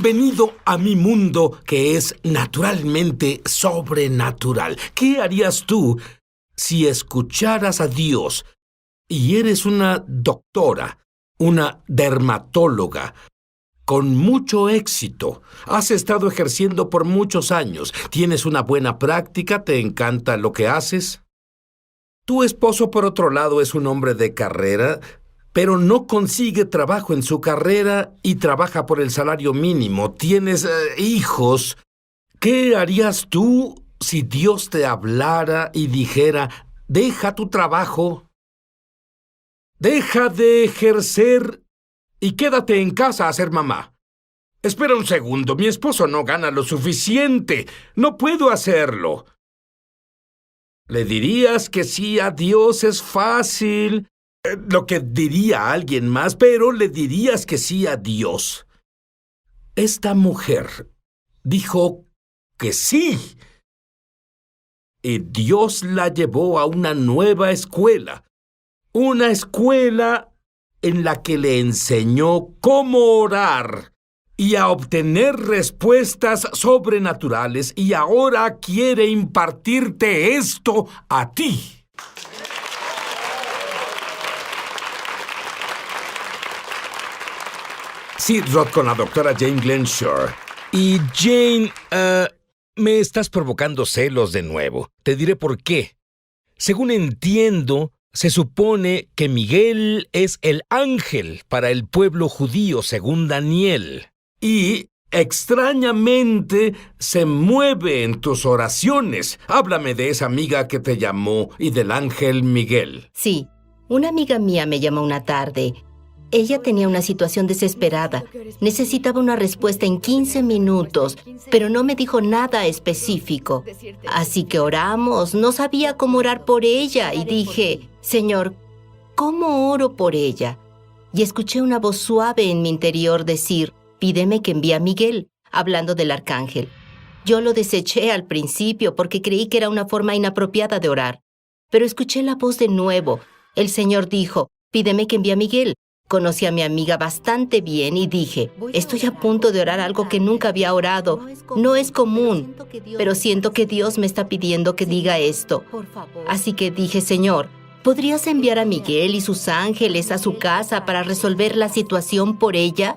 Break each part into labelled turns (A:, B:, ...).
A: Bienvenido a mi mundo que es naturalmente sobrenatural. ¿Qué harías tú si escucharas a Dios y eres una doctora, una dermatóloga, con mucho éxito? Has estado ejerciendo por muchos años, tienes una buena práctica, te encanta lo que haces. Tu esposo, por otro lado, es un hombre de carrera, pero no consigue trabajo en su carrera y trabaja por el salario mínimo. Tienes hijos. ¿Qué harías tú si Dios te hablara y dijera, deja tu trabajo, deja de ejercer y quédate en casa a ser mamá? Espera un segundo, mi esposo no gana lo suficiente. No puedo hacerlo. ¿Le dirías que sí a Dios es fácil? Lo que diría alguien más, pero le dirías que sí a Dios. Esta mujer dijo que sí. Y Dios la llevó a una nueva escuela. Una escuela en la que le enseñó cómo orar y a obtener respuestas sobrenaturales, y ahora quiere impartirte esto a ti. Sí, Rod, con la doctora Jane Glenshore. Y Jane, me estás provocando celos de nuevo. Te diré por qué. Según entiendo, se supone que Miguel es el ángel para el pueblo judío, según Daniel. Y, extrañamente, se mueve en tus oraciones. Háblame de esa amiga que te llamó y del ángel Miguel.
B: Sí, una amiga mía me llamó una tarde. Ella tenía una situación desesperada. Necesitaba una respuesta en 15 minutos, pero no me dijo nada específico. Así que oramos. No sabía cómo orar por ella y dije, Señor, ¿cómo oro por ella? Y escuché una voz suave en mi interior decir, pídeme que envíe a Miguel, hablando del arcángel. Yo lo deseché al principio porque creí que era una forma inapropiada de orar. Pero escuché la voz de nuevo. El Señor dijo, pídeme que envíe a Miguel. Conocí a mi amiga bastante bien y dije, estoy a punto de orar algo que nunca había orado. No es común, pero siento que Dios me está pidiendo que diga esto. Así que dije, Señor, ¿podrías enviar a Miguel y sus ángeles a su casa para resolver la situación por ella?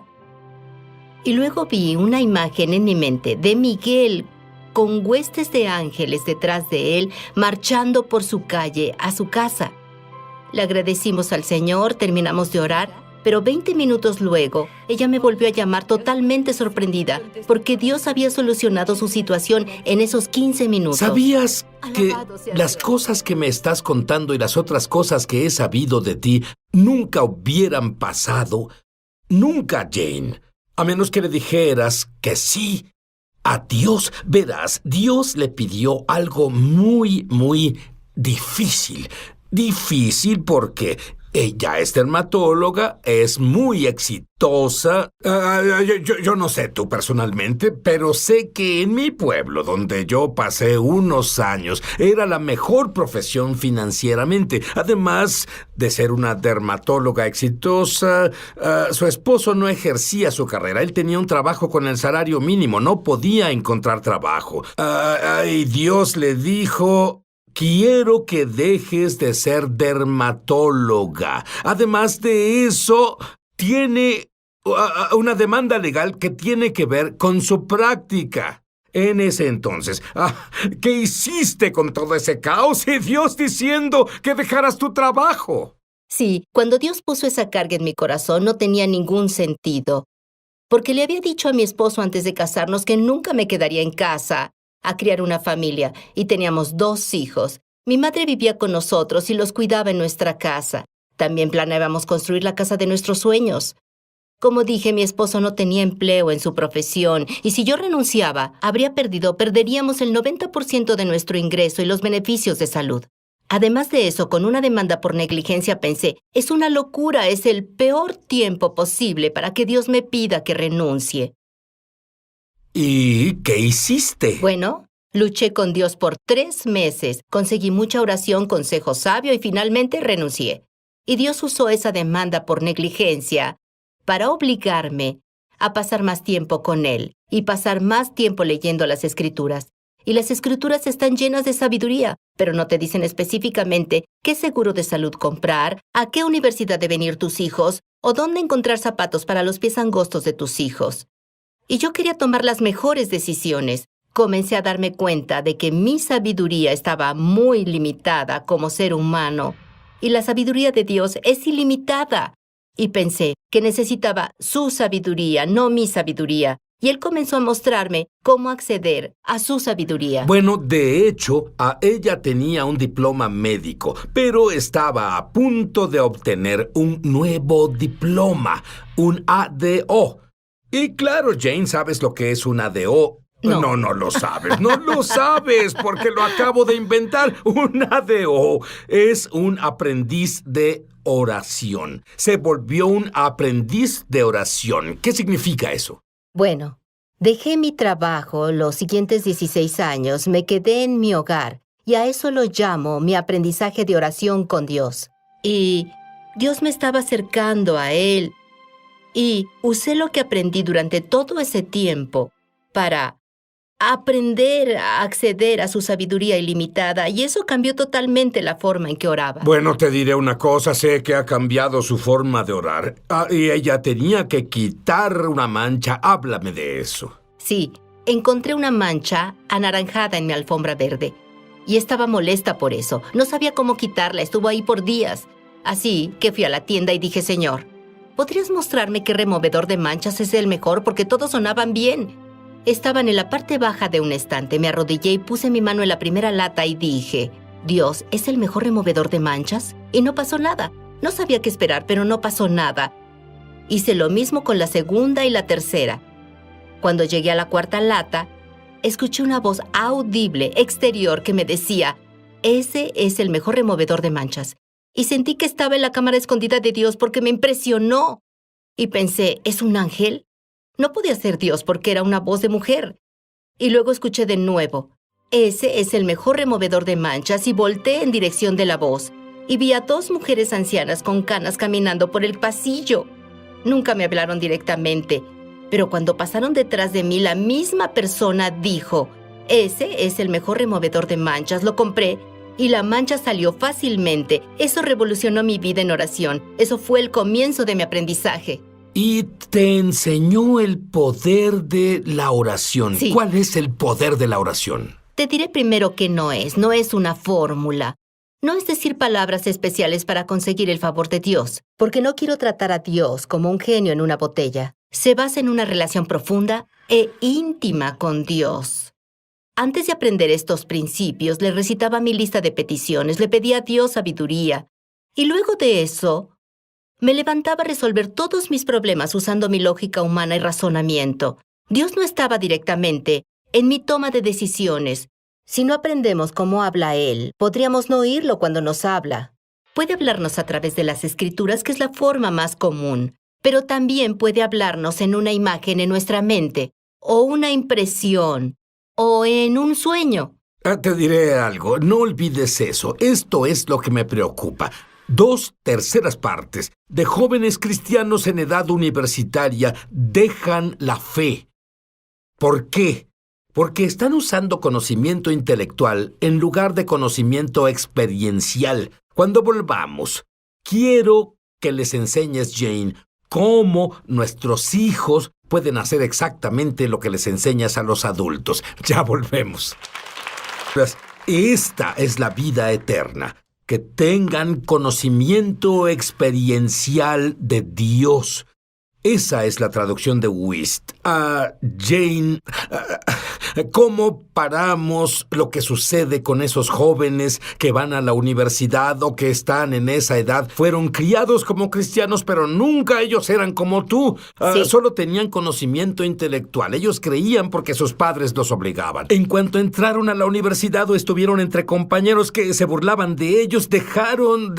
B: Y luego vi una imagen en mi mente de Miguel con huestes de ángeles detrás de él, marchando por su calle a su casa. Le agradecimos al Señor, terminamos de orar, pero 20 minutos luego, ella me volvió a llamar totalmente sorprendida, porque Dios había solucionado su situación en esos 15 minutos.
A: ¿Sabías que las cosas que me estás contando y las otras cosas que he sabido de ti nunca hubieran pasado? Nunca, Jane. A menos que le dijeras que sí a Dios. Verás, Dios le pidió algo muy, muy difícil. Difícil porque ella es dermatóloga, es muy exitosa. Yo no sé tú personalmente, pero sé que en mi pueblo, donde yo pasé unos años, era la mejor profesión financieramente. Además de ser una dermatóloga exitosa, su esposo no ejercía su carrera. Él tenía un trabajo con el salario mínimo, no podía encontrar trabajo. Y Dios le dijo, quiero que dejes de ser dermatóloga. Además de eso, tiene una demanda legal que tiene que ver con su práctica. En ese entonces, ¿qué hiciste con todo ese caos y Dios diciendo que dejaras tu trabajo?
B: Sí, cuando Dios puso esa carga en mi corazón no tenía ningún sentido, porque le había dicho a mi esposo antes de casarnos que nunca me quedaría en casa a criar una familia, y teníamos 2 hijos. Mi madre vivía con nosotros y los cuidaba en nuestra casa. También planeábamos construir la casa de nuestros sueños. Como dije, mi esposo no tenía empleo en su profesión, y si yo renunciaba, perderíamos el 90% de nuestro ingreso y los beneficios de salud. Además de eso, con una demanda por negligencia pensé, es una locura, es el peor tiempo posible para que Dios me pida que renuncie.
A: ¿Y qué hiciste?
B: Bueno, luché con Dios por 3 meses, conseguí mucha oración, consejo sabio y finalmente renuncié. Y Dios usó esa demanda por negligencia para obligarme a pasar más tiempo con Él y pasar más tiempo leyendo las Escrituras. Y las Escrituras están llenas de sabiduría, pero no te dicen específicamente qué seguro de salud comprar, a qué universidad deben ir tus hijos o dónde encontrar zapatos para los pies angostos de tus hijos. Y yo quería tomar las mejores decisiones. Comencé a darme cuenta de que mi sabiduría estaba muy limitada como ser humano y la sabiduría de Dios es ilimitada. Y pensé que necesitaba su sabiduría, no mi sabiduría. Y Él comenzó a mostrarme cómo acceder a su sabiduría.
A: Bueno, de hecho, ella tenía un diploma médico, pero estaba a punto de obtener un nuevo diploma, un ADO. Y claro, Jane, ¿sabes lo que es un ADO?
B: No.
A: No lo sabes. No lo sabes porque lo acabo de inventar. Un ADO es un aprendiz de oración. Se volvió un aprendiz de oración. ¿Qué significa eso?
B: Bueno, dejé mi trabajo los siguientes 16 años, me quedé en mi hogar y a eso lo llamo mi aprendizaje de oración con Dios. Y Dios me estaba acercando a Él y usé lo que aprendí durante todo ese tiempo para aprender a acceder a su sabiduría ilimitada y eso cambió totalmente la forma en que oraba.
A: Bueno, te diré una cosa, sé que ha cambiado su forma de orar. Y ella tenía que quitar una mancha. Háblame de eso.
B: Sí, encontré una mancha anaranjada en mi alfombra verde y estaba molesta por eso. No sabía cómo quitarla, estuvo ahí por días. Así que fui a la tienda y dije, Señor, ¿podrías mostrarme qué removedor de manchas es el mejor? Porque todos sonaban bien. Estaban en la parte baja de un estante. Me arrodillé y puse mi mano en la primera lata y dije, Dios, ¿es el mejor removedor de manchas? Y no pasó nada. No sabía qué esperar, pero no pasó nada. Hice lo mismo con la segunda y la tercera. Cuando llegué a la cuarta lata, escuché una voz audible exterior que me decía, ese es el mejor removedor de manchas. Y sentí que estaba en la cámara escondida de Dios porque me impresionó. Y pensé, ¿es un ángel? No podía ser Dios porque era una voz de mujer. Y luego escuché de nuevo, ese es el mejor removedor de manchas y volteé en dirección de la voz. Y vi a dos mujeres ancianas con canas caminando por el pasillo. Nunca me hablaron directamente, pero cuando pasaron detrás de mí, la misma persona dijo, ese es el mejor removedor de manchas, lo compré y la mancha salió fácilmente. Eso revolucionó mi vida en oración. Eso fue el comienzo de mi aprendizaje.
A: Y te enseñó el poder de la oración.
B: Sí.
A: ¿Cuál es el poder de la oración?
B: Te diré primero que no es una fórmula. No es decir palabras especiales para conseguir el favor de Dios, porque no quiero tratar a Dios como un genio en una botella. Se basa en una relación profunda e íntima con Dios. Antes de aprender estos principios, le recitaba mi lista de peticiones, le pedía a Dios sabiduría. Y luego de eso, me levantaba a resolver todos mis problemas usando mi lógica humana y razonamiento. Dios no estaba directamente en mi toma de decisiones. Si no aprendemos cómo habla Él, podríamos no oírlo cuando nos habla. Puede hablarnos a través de las Escrituras, que es la forma más común, pero también puede hablarnos en una imagen en nuestra mente, o una impresión, o en un sueño.
A: Te diré algo, no olvides eso. Esto es lo que me preocupa. 2/3 partes de jóvenes cristianos en edad universitaria dejan la fe. ¿Por qué? Porque están usando conocimiento intelectual en lugar de conocimiento experiencial. Cuando volvamos, quiero que les enseñes, Jane, cómo nuestros hijos pueden hacer exactamente lo que les enseñas a los adultos. Ya volvemos. Esta es la vida eterna. Que tengan conocimiento experiencial de Dios. Esa es la traducción de Wuest. Jane, ¿cómo paramos lo que sucede con esos jóvenes que van a la universidad o que están en esa edad? Fueron criados como cristianos, pero nunca ellos eran como tú.
B: Sí.
A: Solo tenían conocimiento intelectual. Ellos creían porque sus padres los obligaban. En cuanto entraron a la universidad o estuvieron entre compañeros que se burlaban de ellos, dejaron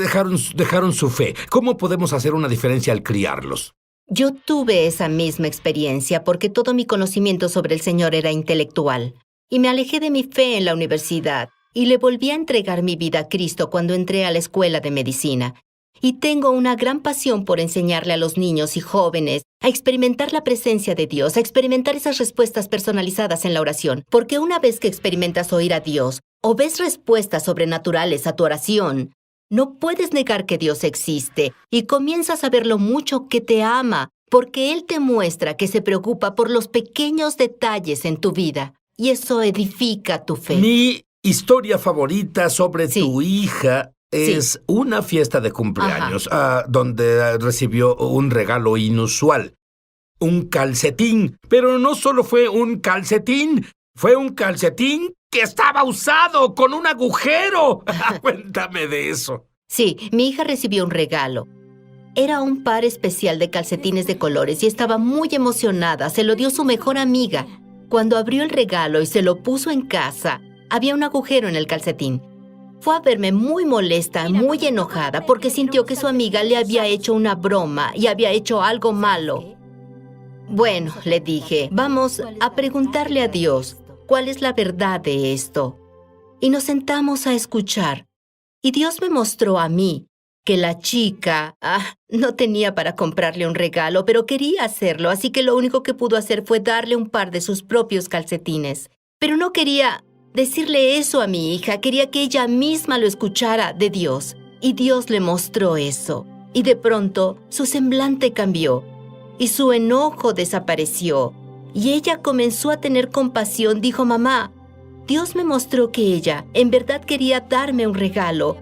A: su fe. ¿Cómo podemos hacer una diferencia al criarlos?
B: Yo tuve esa misma experiencia porque todo mi conocimiento sobre el Señor era intelectual. Y me alejé de mi fe en la universidad y le volví a entregar mi vida a Cristo cuando entré a la escuela de medicina. y tengo una gran pasión por enseñarle a los niños y jóvenes a experimentar la presencia de Dios, a experimentar esas respuestas personalizadas en la oración. Porque una vez que experimentas oír a Dios o ves respuestas sobrenaturales a tu oración, no puedes negar que Dios existe y comienzas a ver lo mucho que te ama, porque Él te muestra que se preocupa por los pequeños detalles en tu vida. Y eso edifica tu fe.
A: Mi historia favorita sobre tu hija es una fiesta de cumpleaños, donde recibió un regalo inusual. Un calcetín. Pero no solo fue un calcetín que estaba usado con un agujero. Cuéntame de eso.
B: Sí, mi hija recibió un regalo. Era un par especial de calcetines de colores y estaba muy emocionada. Se lo dio su mejor amiga. Cuando abrió el regalo y se lo puso en casa, había un agujero en el calcetín. Fue a verme muy molesta, muy enojada, porque sintió que su amiga le había hecho una broma y había hecho algo malo. Bueno, le dije, vamos a preguntarle a Dios cuál es la verdad de esto. Y nos sentamos a escuchar. Y Dios me mostró a mí que la chica no tenía para comprarle un regalo, pero quería hacerlo, así que lo único que pudo hacer fue darle un par de sus propios calcetines. Pero no quería decirle eso a mi hija, quería que ella misma lo escuchara de Dios. Y Dios le mostró eso. Y de pronto su semblante cambió y su enojo desapareció. Y ella comenzó a tener compasión. Dijo, mamá, Dios me mostró que ella en verdad quería darme un regalo,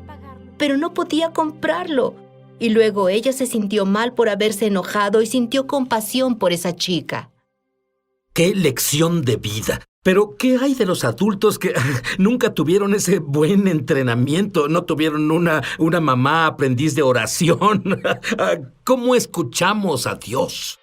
B: pero no podía comprarlo. Y luego ella se sintió mal por haberse enojado y sintió compasión por esa chica.
A: ¡Qué lección de vida! Pero, ¿qué hay de los adultos que nunca tuvieron ese buen entrenamiento? No tuvieron una mamá aprendiz de oración. ¿Cómo escuchamos a Dios?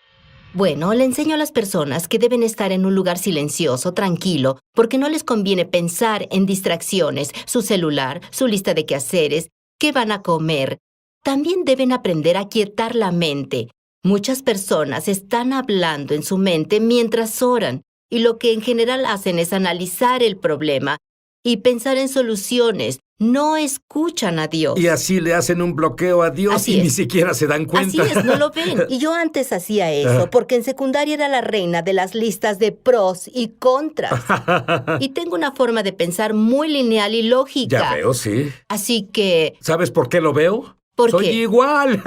B: Bueno, le enseño a las personas que deben estar en un lugar silencioso, tranquilo, porque no les conviene pensar en distracciones, su celular, su lista de quehaceres, qué van a comer. También deben aprender a quietar la mente. Muchas personas están hablando en su mente mientras oran, y lo que en general hacen es analizar el problema y pensar en soluciones. No escuchan a Dios.
A: Y así le hacen un bloqueo a Dios.
B: Así
A: y
B: es.
A: Ni siquiera se dan cuenta.
B: Así es, no lo ven. Y yo antes hacía eso, porque en secundaria era la reina de las listas de pros y contras. Y tengo una forma de pensar muy lineal y lógica.
A: Ya veo, sí.
B: Así que...
A: ¿Sabes por qué lo veo?
B: ¿Por
A: Soy
B: qué?
A: igual.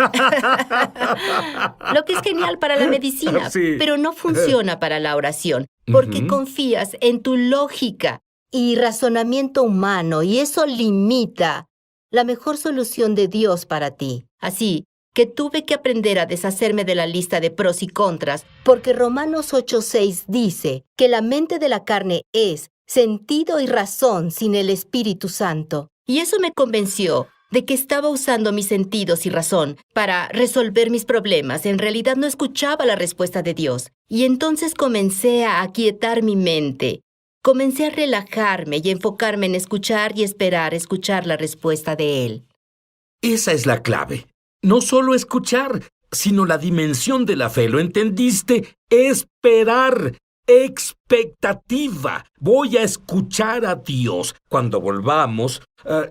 B: Lo que es genial para la medicina,
A: Sí.
B: pero no funciona para la oración, porque confías en tu lógica y razonamiento humano, y eso limita la mejor solución de Dios para ti. Así que tuve que aprender a deshacerme de la lista de pros y contras, porque Romanos 8:6 dice que la mente de la carne es sentido y razón sin el Espíritu Santo. Y eso me convenció de que estaba usando mis sentidos y razón para resolver mis problemas. En realidad no escuchaba la respuesta de Dios. Y entonces comencé a aquietar mi mente. Comencé a relajarme y enfocarme en escuchar y esperar escuchar la respuesta de Él.
A: Esa es la clave. No solo escuchar, sino la dimensión de la fe. ¿Lo entendiste? Esperar. Expectativa. Voy a escuchar a Dios. Cuando volvamos,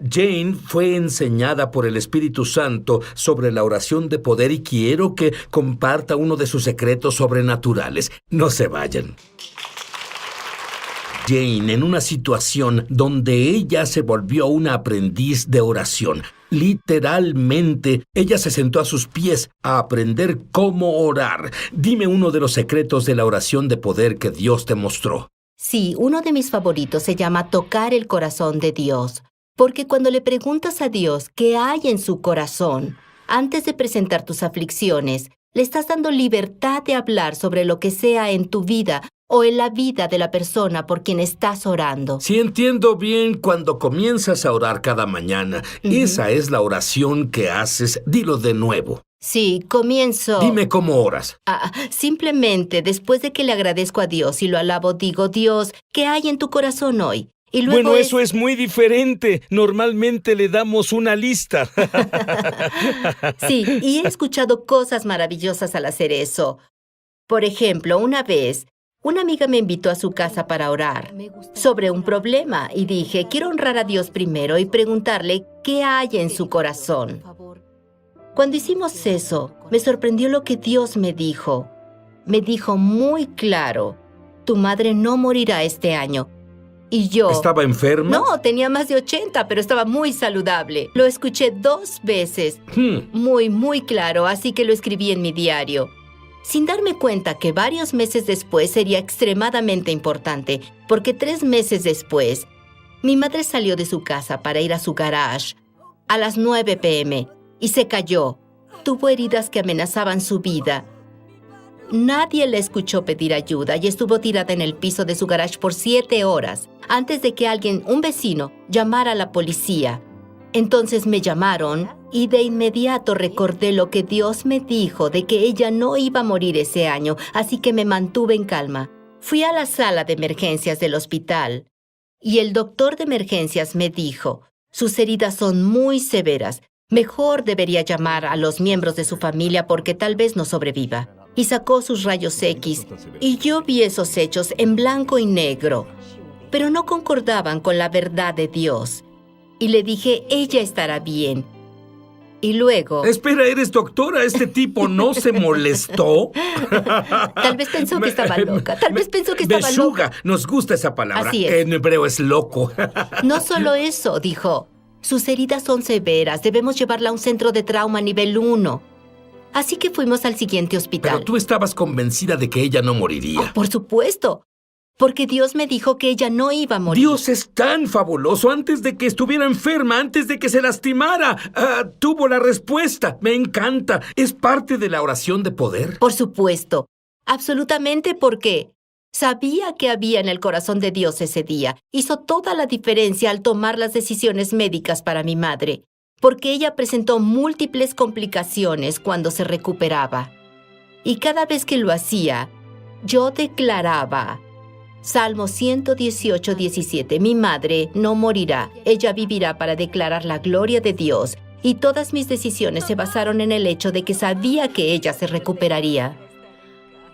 A: Jane fue enseñada por el Espíritu Santo sobre la oración de poder y quiero que comparta uno de sus secretos sobrenaturales. No se vayan. Jane en una situación donde ella se volvió una aprendiz de oración. Literalmente, ella se sentó a sus pies a aprender cómo orar. Dime uno de los secretos de la oración de poder que Dios te mostró.
B: Sí, uno de mis favoritos se llama tocar el corazón de Dios. Porque cuando le preguntas a Dios qué hay en su corazón, antes de presentar tus aflicciones, le estás dando libertad de hablar sobre lo que sea en tu vida o en la vida de la persona por quien estás orando.
A: Si entiendo bien, cuando comienzas a orar cada mañana, esa es la oración que haces. Dilo de nuevo.
B: Sí, comienzo...
A: Dime cómo oras.
B: Simplemente, después de que le agradezco a Dios y lo alabo, digo, Dios, ¿qué hay en tu corazón hoy? Y luego
C: eso es muy diferente. Normalmente le damos una lista.
B: Sí, y he escuchado cosas maravillosas al hacer eso. Por ejemplo, una vez, una amiga me invitó a su casa para orar sobre un problema y dije, quiero honrar a Dios primero y preguntarle qué hay en su corazón. Cuando hicimos eso, me sorprendió lo que Dios me dijo. Me dijo muy claro, tu madre no morirá este año. Y yo...
A: ¿Estaba enferma?
B: No, tenía más de 80, pero estaba muy saludable. Lo escuché 2 veces. Muy claro, así que lo escribí en mi diario. Sin darme cuenta que varios meses después sería extremadamente importante, porque 3 meses después, mi madre salió de su casa para ir a su garage a las 9 p.m. y se cayó. Tuvo heridas que amenazaban su vida. Nadie la escuchó pedir ayuda y estuvo tirada en el piso de su garage por 7 horas antes de que alguien, un vecino, llamara a la policía. Entonces me llamaron y de inmediato recordé lo que Dios me dijo de que ella no iba a morir ese año, así que me mantuve en calma. Fui a la sala de emergencias del hospital y el doctor de emergencias me dijo, sus heridas son muy severas. Mejor debería llamar a los miembros de su familia porque tal vez no sobreviva. Y sacó sus rayos X, y yo vi esos hechos en blanco y negro, pero no concordaban con la verdad de Dios. Y le dije, ella estará bien. Y luego...
A: Espera, ¿eres doctora? ¿Este tipo no se molestó?
B: Tal vez pensó que estaba loca. Tal vez pensó que estaba
A: Besuga,
B: loca.
A: nos gusta esa palabra.
B: Así es.
A: En hebreo es loco.
B: No solo eso, dijo. Sus heridas son severas. Debemos llevarla a un centro de trauma nivel 1. Así que fuimos al siguiente hospital.
A: Pero tú estabas convencida de que ella no moriría.
B: Oh, por supuesto. Porque Dios me dijo que ella no iba a morir.
A: Dios es tan fabuloso. Antes de que estuviera enferma, antes de que se lastimara, tuvo la respuesta. Me encanta. ¿Es parte de la oración de poder?
B: Por supuesto. Absolutamente, porque sabía que había en el corazón de Dios ese día. Hizo toda la diferencia al tomar las decisiones médicas para mi madre, porque ella presentó múltiples complicaciones cuando se recuperaba. Y cada vez que lo hacía, yo declaraba... Salmo 118, 17. Mi madre no morirá. Ella vivirá para declarar la gloria de Dios. Y todas mis decisiones se basaron en el hecho de que sabía que ella se recuperaría.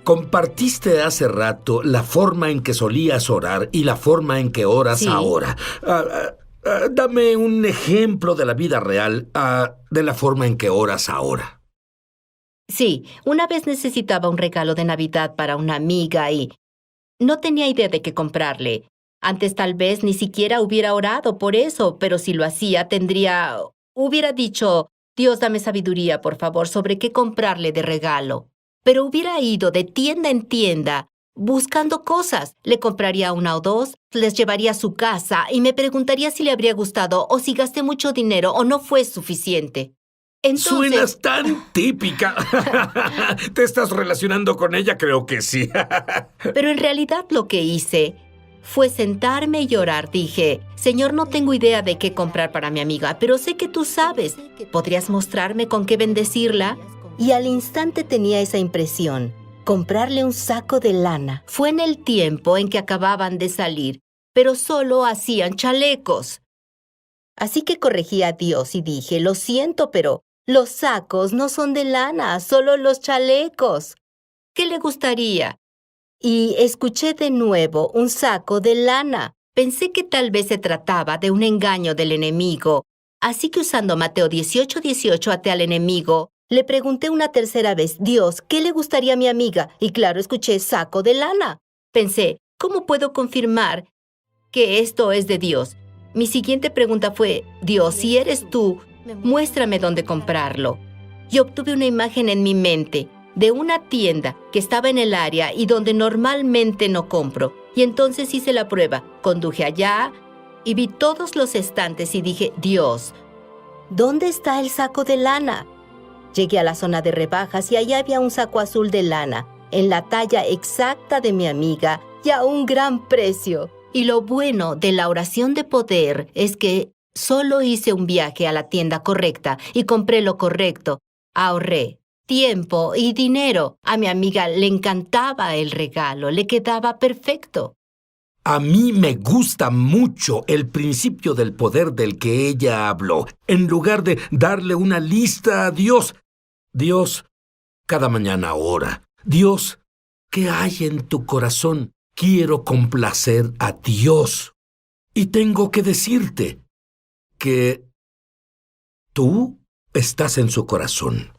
A: Compartiste hace rato la forma en que solías orar y la forma en que oras
B: Sí.
A: ahora. Dame un ejemplo de la vida real de la forma en que oras ahora.
B: Sí, una vez necesitaba un regalo de Navidad para una amiga y no tenía idea de qué comprarle. Antes tal vez ni siquiera hubiera orado por eso, pero si lo hacía hubiera dicho, Dios, dame sabiduría, por favor, sobre qué comprarle de regalo. Pero hubiera ido de tienda en tienda buscando cosas. Le compraría 1 o 2, les llevaría a su casa y me preguntaría si le habría gustado o si gasté mucho dinero o no fue suficiente. Entonces...
A: Suenas tan típica. ¿Te estás relacionando con ella? Creo que sí.
B: Pero en realidad lo que hice fue sentarme y orar. Dije, Señor, no tengo idea de qué comprar para mi amiga, pero sé que tú sabes. ¿Podrías mostrarme con qué bendecirla? Y al instante tenía esa impresión. Comprarle un saco de lana. Fue en el tiempo en que acababan de salir, pero solo hacían chalecos. Así que corregí a Dios y dije, lo siento, pero los sacos no son de lana, solo los chalecos. ¿Qué le gustaría? Y escuché de nuevo un saco de lana. Pensé que tal vez se trataba de un engaño del enemigo. Así que usando Mateo 18:18 até al enemigo, le pregunté una tercera vez, Dios, ¿qué le gustaría a mi amiga? Y claro, escuché saco de lana. Pensé, ¿cómo puedo confirmar que esto es de Dios? Mi siguiente pregunta fue, Dios, si eres tú, muéstrame dónde comprarlo. Y obtuve una imagen en mi mente de una tienda que estaba en el área y donde normalmente no compro. Y entonces hice la prueba. Conduje allá y vi todos los estantes y dije, Dios, ¿dónde está el saco de lana? Llegué a la zona de rebajas y allá había un saco azul de lana, en la talla exacta de mi amiga y a un gran precio. Y lo bueno de la oración de poder es que solo hice un viaje a la tienda correcta y compré lo correcto. Ahorré tiempo y dinero. A mi amiga le encantaba el regalo, le quedaba perfecto.
A: A mí me gusta mucho el principio del poder del que ella habló. En lugar de darle una lista a Dios, Dios, cada mañana ora. Dios, ¿qué hay en tu corazón? Quiero complacer a Dios. Y tengo que decirte que tú estás en su corazón.